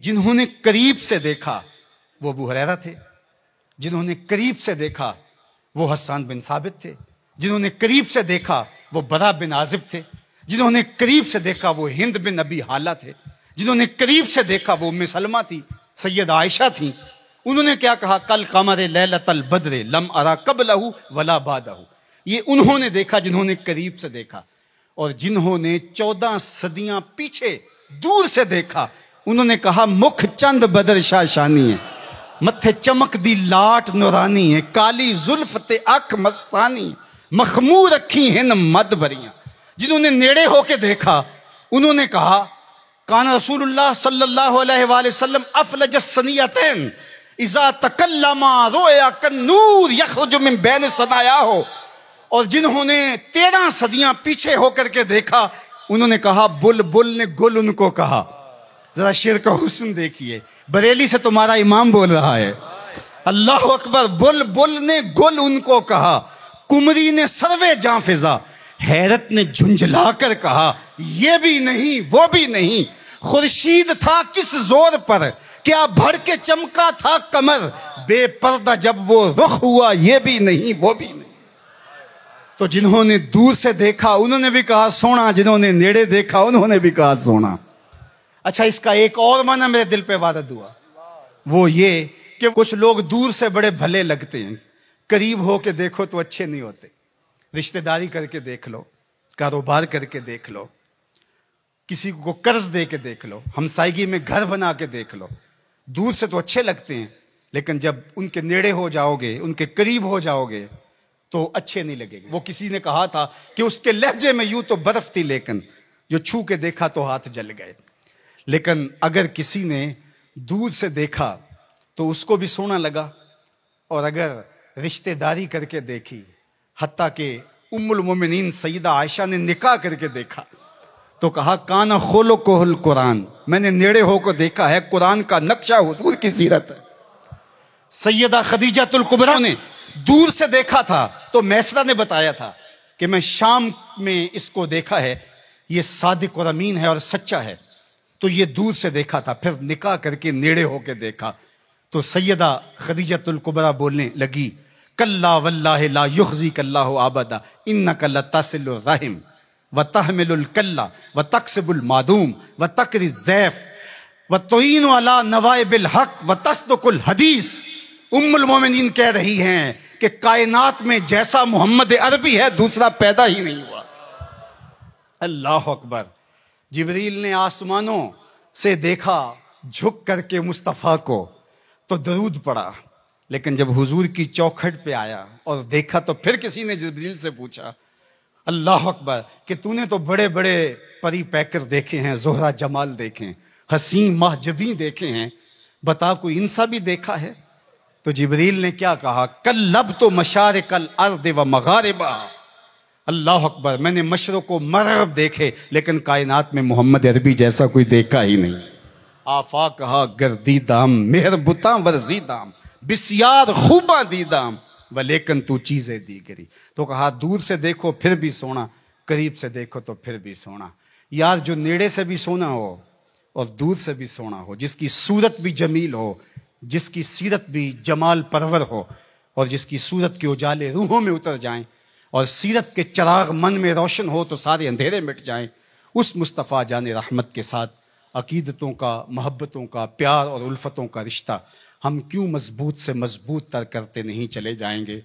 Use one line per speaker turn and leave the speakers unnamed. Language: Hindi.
जिन्होंने करीब से देखा वो अबू हुरैरा थे, जिन्होंने करीब से देखा वो हस्सान बिन साबित थे, जिन्होंने करीब से देखा वो बरा बिन आजिब थे, जिन्होंने करीब से देखा वो हिंद बिन अबी हाला थे, जिन्होंने करीब से देखा वो उम्मे सलमा थी, सैयद आयशा थी। उन्होंने क्या कहा, कल कमरे लैलतल बद्रे लम अरा कबलहू वला बादहू। ये उन्होंने देखा जिन्होंने करीब से देखा। और जिन्होंने 14 सदियां पीछे दूर से देखा, उन्होंने कहा मुख चंद बदर शाशानी है, मत्थे चमक दी लाट नूरानी है, काली जुल्फ ते अख मस्तानी, मखमूर अखी हैं मद भरियां। जिन्होंने नेड़े होके देखा उन्होंने कहा कान रसूलुल्लाह सल्लल्लाहु अलैहि वसल्लम अफलज सनियतैन इज़ा तकल्लमा रोया कन्नूर यखरुजु मिन बैन सनाया हो। और जिन्होंने 13 सदियां पीछे होकर के देखा उन्होंने कहा बुलबुल ने गुल उनको कहा। जरा शेर का हुस्न देखिए, बरेली से तुम्हारा इमाम बोल रहा है, अल्लाह अकबर। बुलबुल ने गुल उनको कहा, कुमरी ने सर्वे जां फिजा, हैरत ने झुंझला कर कहा ये भी नहीं वो भी नहीं। खुर्शीद था किस जोर पर, क्या भर के चमका था कमर, बेपर्दा जब वो रुख हुआ ये भी नहीं वो भी नहीं। तो जिन्होंने दूर से देखा उन्होंने भी कहा सोना, जिन्होंने नेड़े देखा उन्होंने भी कहा सोना। अच्छा, इसका एक और माना मेरे दिल पे वारद हुआ, वो ये कि कुछ लोग दूर से बड़े भले लगते हैं, करीब हो के देखो तो अच्छे नहीं होते। रिश्तेदारी करके देख लो, कारोबार करके देख लो, किसी को कर्ज दे के देख लो, हमसायगी में घर बना के देख लो, दूर से तो अच्छे लगते हैं लेकिन जब उनके नेड़े हो जाओगे, उनके करीब हो जाओगे तो अच्छे नहीं लगेंगे। वो किसी ने कहा था कि उसके लहजे में यूं तो बर्फ थी लेकिन जो छू के देखा तो हाथ जल गए। लेकिन अगर किसी ने दूर से देखा तो उसको भी सोना लगा, और अगर रिश्तेदारी करके देखी, हत्ता के उम्मुल मोमिनीन सईदा आयशा ने निकाह करके देखा तो कहा काना खोलो कोहल कुरान, मैंने नेड़े होकर देखा है, कुरान का नक्शा हुजूर की सीरत है। सैयदा खदीजातुल कुबरा ने दूर से देखा था तो मैसरा ने बताया था कि मैं शाम में इसको देखा है, ये सादिक और अमीन है और सच्चा है। तो ये दूर से देखा था, फिर निकाह करके नेड़े होकर देखा तो सैयदा खदीजातुल कुबरा बोलने लगी कल्ला वल्लाहि ला युखज़ीक अल्लाहु अबदा इन्नका लतसिलुर रहिम व तहमिलुल कल्ला व तक्सिबुल मादूम व तकरी ज़ैफ व तुईनु अला नवाइबिल हक व तस्दुकुल हदीस। उम्मुल मोमिनीन कह रही हैं कि कायनात में जैसा मोहम्मद अरबी है दूसरा पैदा ही नहीं हुआ। अल्लाह अकबर। जिब्रील ने आसमानों से देखा झुक करके मुस्तफ़ा को तो दरूद पड़ा, लेकिन जब हुजूर की चौखट पे आया और देखा तो फिर किसी ने जिब्रील से पूछा अल्लाह अकबर कि तूने तो बड़े बड़े परी पैकर देखे हैं, जोहरा जमाल देखे हैं, हसीन महजबी देखे हैं, बता कोई इंसा भी देखा है? तो जिब्रील ने क्या कहा कल लब तो मशारिकल अर्द व मगारिबा। अल्लाह अकबर, मैंने मशरक़ व मग़रिब देखे लेकिन कायनात में मोहम्मद अरबी जैसा कोई देखा ही नहीं। आफा कहा गर्दीदाम मेहरबुता वर्जीदाम बिस्यार खूबा दीदाम व लेकिन तू चीजें दीगरी। तो कहा दूर से देखो फिर भी सोना, करीब से देखो तो फिर भी सोना। यार जो नेड़े से भी सोना हो और दूर से भी सोना हो, जिसकी सूरत भी जमील हो, जिसकी सीरत भी जमाल परवर हो, और जिसकी सूरत के उजाले रूहों में उतर जाएं और सीरत के चिराग मन में रोशन हो तो सारे अंधेरे मिट जाएं, उस मुस्तफ़ा जाने रहमत के साथ अकीदतों का, मोहब्बतों का, प्यार और उल्फतों का रिश्ता हम क्यों मजबूत से मजबूत तर करते नहीं चले जाएंगे।